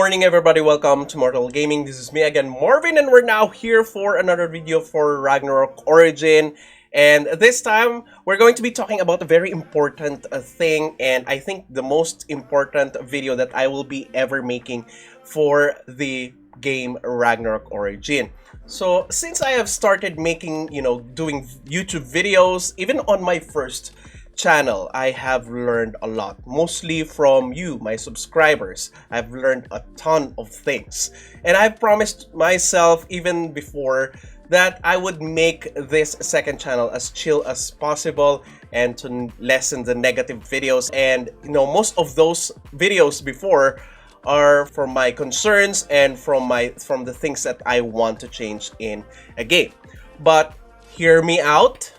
morning, everybody. Welcome to Immortal Gaming. This is me again, Marvin, and we're now here for another video for Ragnarok Origin. And this time, we're going to be talking about a very important thing, and I think the most important video that I will be ever making for the game Ragnarok Origin. So, since I have started making, doing YouTube videos, even on my first channel, I have learned a lot, mostly from you, my subscribers. I've learned a ton of things, and I've promised myself even before that I would make this second channel as chill as possible and to lessen the negative videos. And most of those videos before are from my concerns and from the things that I want to change in a game. But hear me out.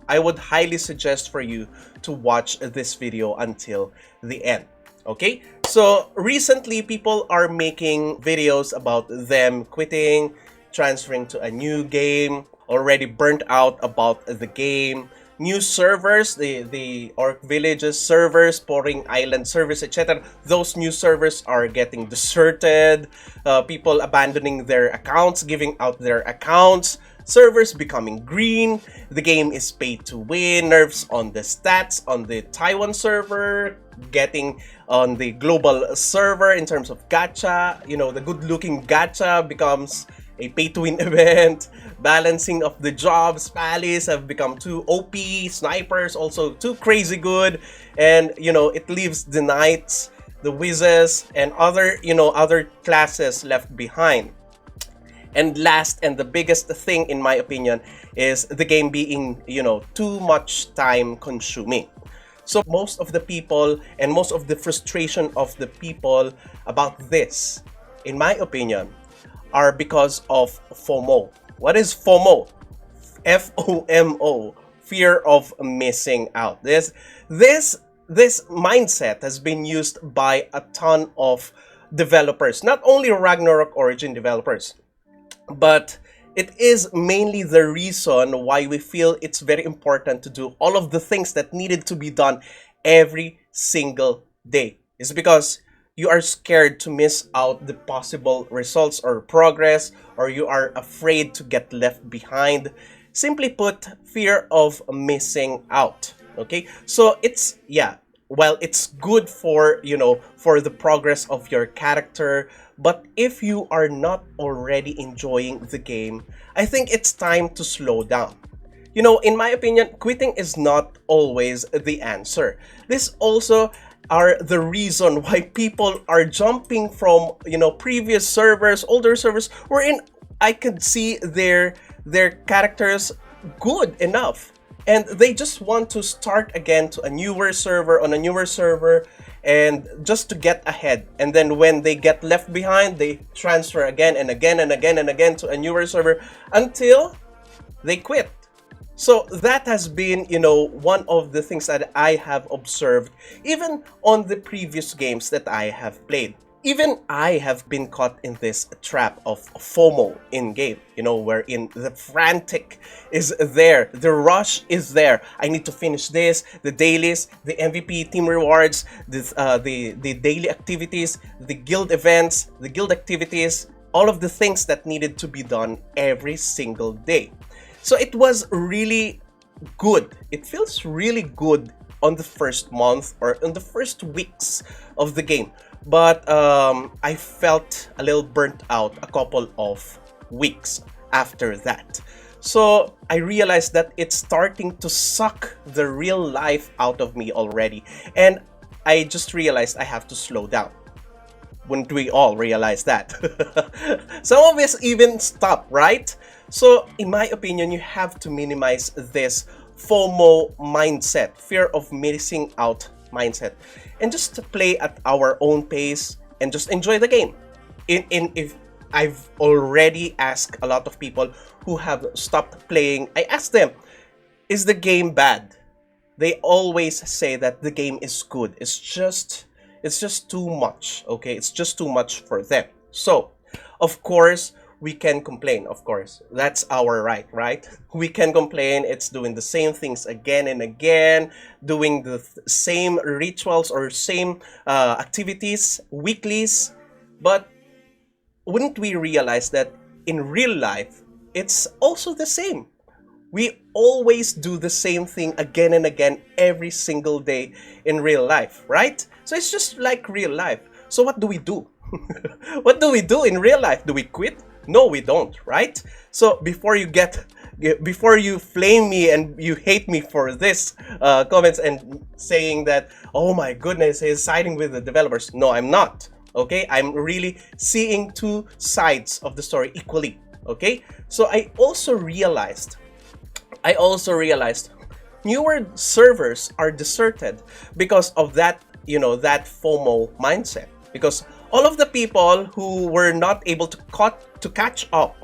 I would highly suggest for you to watch this video until the end. Okay? So recently, people are making videos about them quitting, transferring to a new game, already burnt out about the game, new servers, the Orc Villages servers, Pouring Island servers, etc. Those new servers are getting deserted, people abandoning their accounts, giving out their accounts, servers becoming green, the game is pay to win, nerfs on the stats on the Taiwan server, getting on the global server in terms of gacha, the good looking gacha becomes a pay-to-win event, balancing of the jobs, pallies have become too OP, snipers also too crazy good, and it leaves the knights, the wizards, and other classes left behind. And last and the biggest thing in my opinion is the game being, too much time consuming. So most of the people and most of the frustration of the people about this, in my opinion, are because of FOMO. What is FOMO? FOMO, fear of missing out. This mindset has been used by a ton of developers, not only Ragnarok Origin developers, but it is mainly the reason why we feel it's very important to do all of the things that needed to be done every single day. It's because you are scared to miss out the possible results or progress, or you are afraid to get left behind. Simply put, fear of missing out. Okay, so well, it's good for for the progress of your character, but if you are not already enjoying the game, I think it's time to slow down. In my opinion, quitting is not always the answer. This also are the reason why people are jumping from previous servers, older servers, wherein I could see their characters good enough, and they just want to start again to a newer server, and just to get ahead. And then when they get left behind, they transfer again and again and again and again to a newer server until they quit. So that has been, one of the things that I have observed even on the previous games that I have played. Even I have been caught in this trap of FOMO in-game, wherein the frantic is there, the rush is there. I need to finish this, the dailies, the MVP team rewards, the daily activities, the guild events, the guild activities, all of the things that needed to be done every single day. So it was really good. It feels really good on the first month or in the first weeks of the game. But I felt a little burnt out a couple of weeks after that. So I realized that it's starting to suck the real life out of me already. And I just realized I have to slow down. Wouldn't we all realize that? Some of us even stop, right? So in my opinion, you have to minimize this FOMO mindset, fear of missing out mindset, and just to play at our own pace and just enjoy the game. If I've already asked a lot of people who have stopped playing, I asked them, is the game bad? They always say that the game is good. It's just too much, okay? It's just too much for them. So, of course, we can complain, of course. That's our right? We can complain. It's doing the same things again and again, doing the same rituals or same activities, weeklies. But wouldn't we realize that in real life, it's also the same? We always do the same thing again and again every single day in real life, right? So it's just like real life. So what do we do? What do we do in real life? Do we quit? No, we don't, right? So before you flame me and you hate me for this comments and saying that, oh my goodness, he's siding with the developers. No, I'm not. Okay, I'm really seeing two sides of the story equally. Okay, so I also realized newer servers are deserted because of that, that FOMO mindset. Because all of the people who were not able to catch up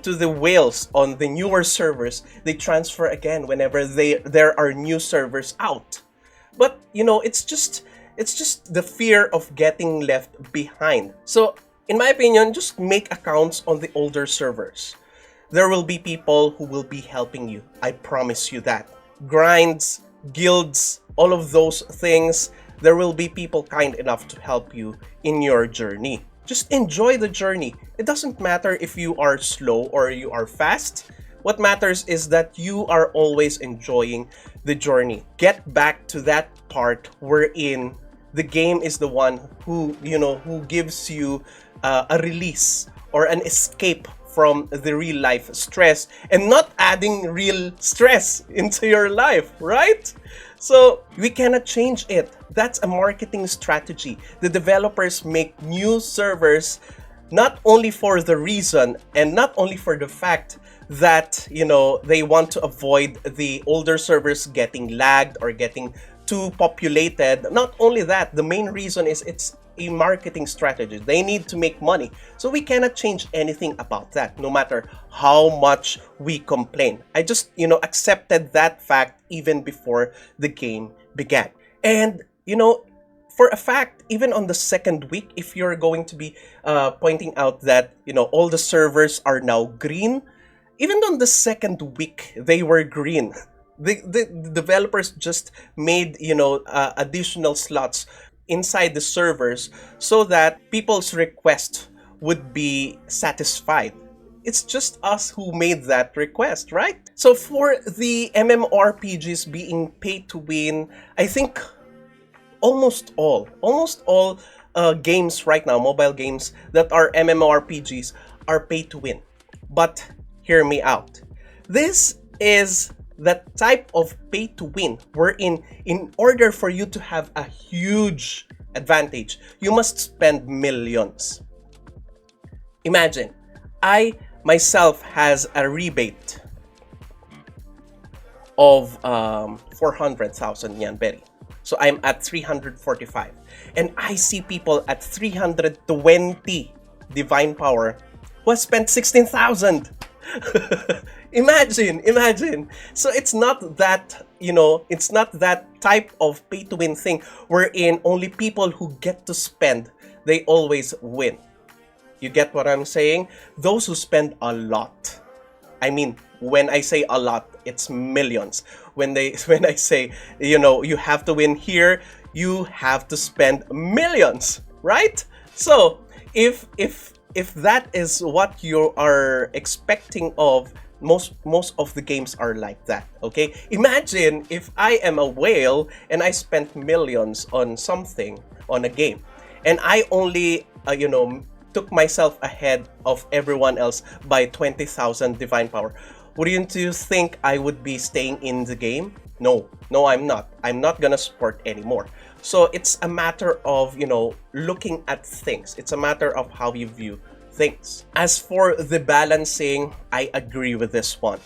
to the whales on the newer servers, they transfer again whenever there are new servers out. But it's just the fear of getting left behind. So in my opinion, just make accounts on the older servers. There will be people who will be helping you. I promise you that. Grinds, guilds, all of those things, there will be people kind enough to help you in your journey. Just enjoy the journey. It doesn't matter if you are slow or you are fast. What matters is that you are always enjoying the journey. Get back to that part wherein the game is the one who gives you a release or an escape from the real life stress and not adding real stress into your life, right? So we cannot change it. That's a marketing strategy. The developers make new servers not only for the reason and not only for the fact that they want to avoid the older servers getting lagged or getting too populated. Not only that, the main reason is it's a marketing strategy. They need to make money. So we cannot change anything about that, no matter how much we complain. I just, accepted that fact even before the game began. And, for a fact, even on the second week, if you're going to be pointing out that, all the servers are now green, even on the second week, they were green. The developers just made, additional slots inside the servers so that people's request would be satisfied. It's just us who made that request, right? So for the MMORPGs being pay to win, I think almost all games right now, mobile games that are MMORPGs, are pay to win. But hear me out. This is that type of pay to win wherein in order for you to have a huge advantage, you must spend millions. Imagine, I myself has a rebate of 400,000 yen berry. So I'm at 345. And I see people at 320 divine power who has spent 16,000. Imagine. So it's not that, it's not that type of pay to win thing wherein only people who get to spend, they always win. You get what I'm saying? Those who spend a lot. I mean, when I say a lot, it's millions. When I say, you have to win here, you have to spend millions, right? So if that is what you are expecting of, most of the games are like that, okay? Imagine if I am a whale and I spent millions on something, on a game, and I only, took myself ahead of everyone else by 20,000 divine power. Wouldn't you think I would be staying in the game? No, I'm not. I'm not gonna support anymore. So it's a matter of, looking at things. It's a matter of how you view things. As for the balancing, I agree with this one.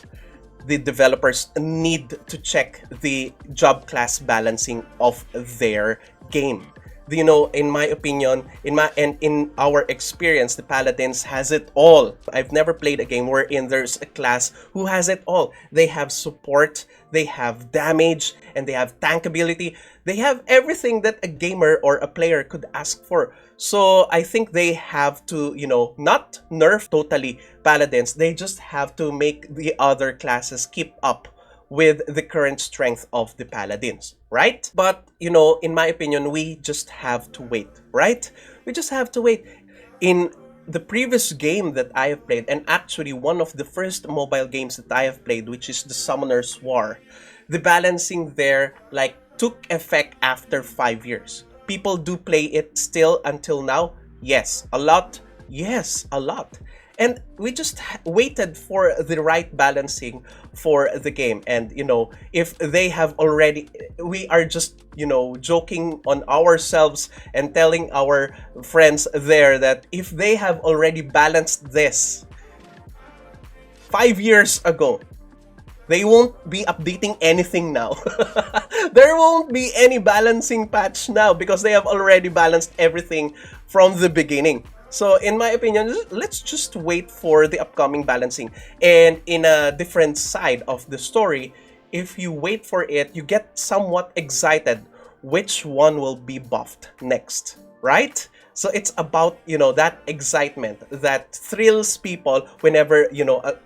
The developers need to check the job class balancing of their game. In my opinion, in our experience, the Paladins has it all. I've never played a game wherein there's a class who has it all. They have support, they have damage, and they have tank ability. They have everything that a gamer or a player could ask for. So I think they have to, not nerf totally Paladins. They just have to make the other classes keep up with the current strength of the Paladins, right? But, in my opinion, we just have to wait, right? We just have to wait. In the previous game that I have played, and actually one of the first mobile games that I have played, which is the Summoner's War, the balancing there like took effect after 5 years. People do play it still until now. Yes, a lot. Yes, a lot. And we just waited for the right balancing for the game. And, if they have already, we are just, joking on ourselves and telling our friends there that if they have already balanced this 5 years ago, they won't be updating anything now. There won't be any balancing patch now because they have already balanced everything from the beginning. So in my opinion, let's just wait for the upcoming balancing. And in a different side of the story, if you wait for it, you get somewhat excited which one will be buffed next, right? So it's about, that excitement that thrills people whenever,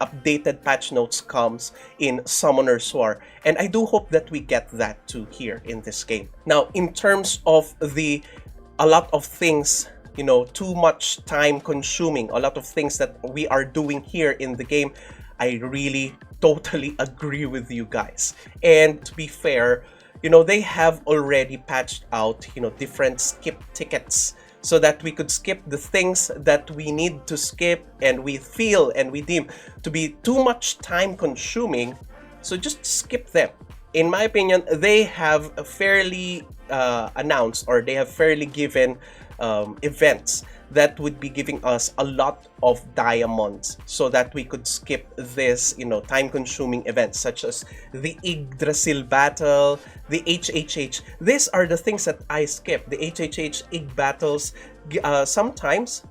updated patch notes comes in Summoner's War. And I do hope that we get that too here in this game. Now, in terms of a lot of things, too much time consuming, a lot of things that we are doing here in the game, I really totally agree with you guys. And to be fair, they have already patched out, different skip tickets so that we could skip the things that we need to skip and we feel and we deem to be too much time consuming. So just skip them. In my opinion, they have fairly announced, or they have fairly given events that would be giving us a lot of diamonds so that we could skip this, time-consuming events such as the Yggdrasil battle, the HHH. These are the things that I skip. The HHH Ig battles, sometimes,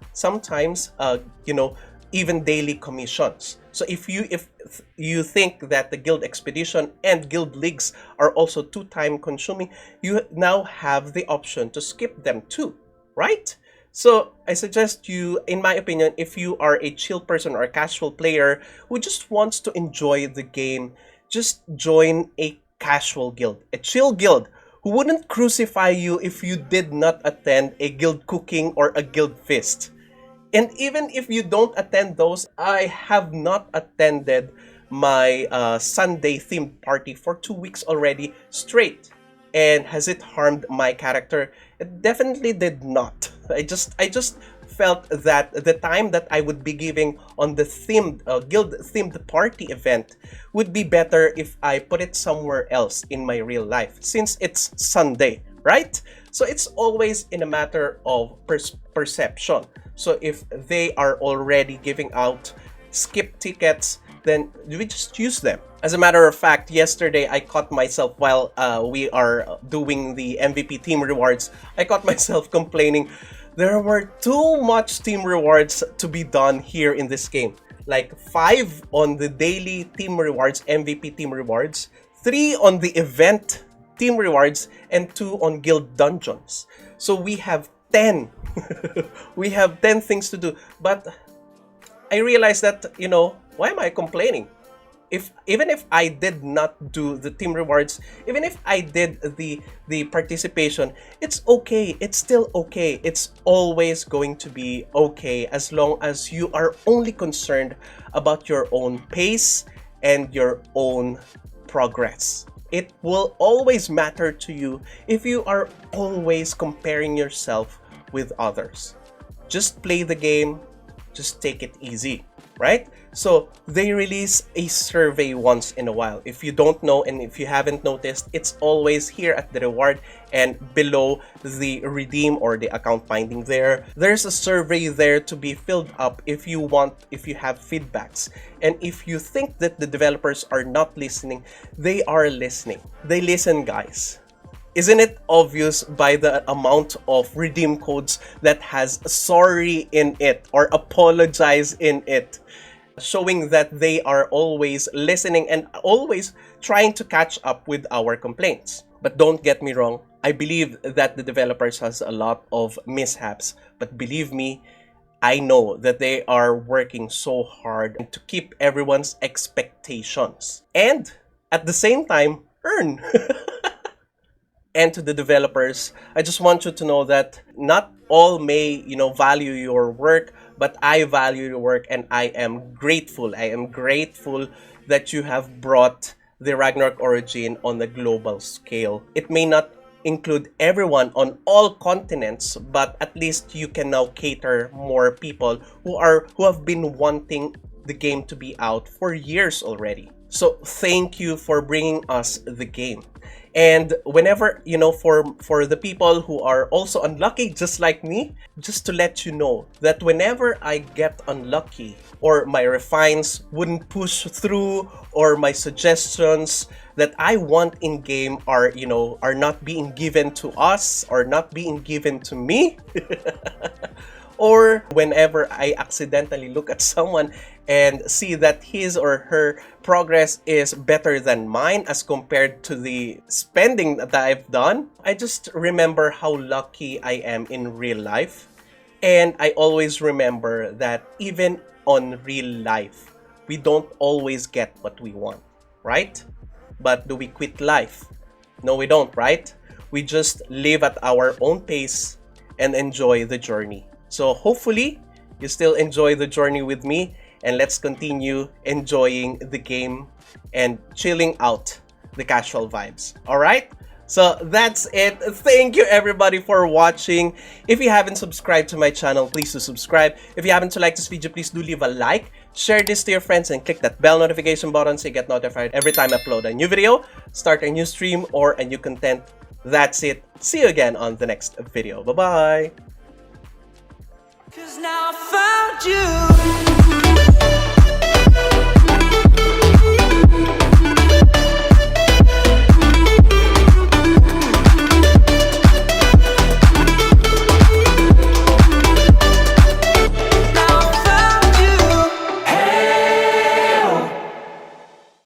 even daily commissions. So if you think that the guild expedition and guild leagues are also too time consuming, you now have the option to skip them too, right? So I suggest you, in my opinion, if you are a chill person or a casual player who just wants to enjoy the game, just join a casual guild, a chill guild who wouldn't crucify you if you did not attend a guild cooking or a guild feast. And even if you don't attend those, I have not attended my Sunday themed party for 2 weeks already straight. And has it harmed my character? It definitely did not. I just felt that the time that I would be giving on the guild themed party event would be better if I put it somewhere else in my real life, since it's Sunday, right? So it's always in a matter of perception. So if they are already giving out skip tickets, then we just use them. As a matter of fact, yesterday I caught myself while we are doing the MVP team rewards, I caught myself complaining there were too much team rewards to be done here in this game. Like 5 on the daily team rewards, MVP team rewards, 3 on the event team rewards, and 2 on guild dungeons. So we have 10. We have 10 things to do. But I realized that, why am I complaining? Even if I did not do the team rewards, even if I did the participation, it's okay. It's still okay. It's always going to be okay as long as you are only concerned about your own pace and your own progress. It will always matter to you if you are always comparing yourself with others. Just play the game, just take it easy, right? So they release a survey once in a while. If you don't know and if you haven't noticed, it's always here at the reward and below the redeem or the account finding there. There's a survey there to be filled up if you have feedbacks. And if you think that the developers are not listening, they are listening. They listen, guys. Isn't it obvious by the amount of redeem codes that has sorry in it or apologize in it? Showing that they are always listening and always trying to catch up with our complaints. But don't get me wrong, I believe that the developers has a lot of mishaps, but believe me, I know that they are working so hard to keep everyone's expectations and at the same time earn. And to the developers, I just want you to know that not all may, value your work, but I value your work and I am grateful. I am grateful that you have brought the Ragnarok Origin on a global scale. It may not include everyone on all continents, but at least you can now cater more people who have been wanting the game to be out for years already. So thank you for bringing us the game. And whenever, for the people who are also unlucky just like me, just to let you know that whenever I get unlucky or my refines wouldn't push through or my suggestions that I want in game are not being given to us or not being given to me, or whenever I accidentally look at someone and see that his or her progress is better than mine as compared to the spending that I've done, I just remember how lucky I am in real life. And I always remember that even on real life, we don't always get what we want, right? But do we quit life? No, we don't, right? We just live at our own pace and enjoy the journey. So hopefully, you still enjoy the journey with me, and let's continue enjoying the game and chilling out the casual vibes. All right? So that's it. Thank you everybody for watching. If you haven't subscribed to my channel, please do subscribe. If you happen to like this video, please do leave a like. Share this to your friends and click that bell notification button so you get notified every time I upload a new video, start a new stream, or a new content. That's it. See you again on the next video. Bye-bye. 'Cause now I found you.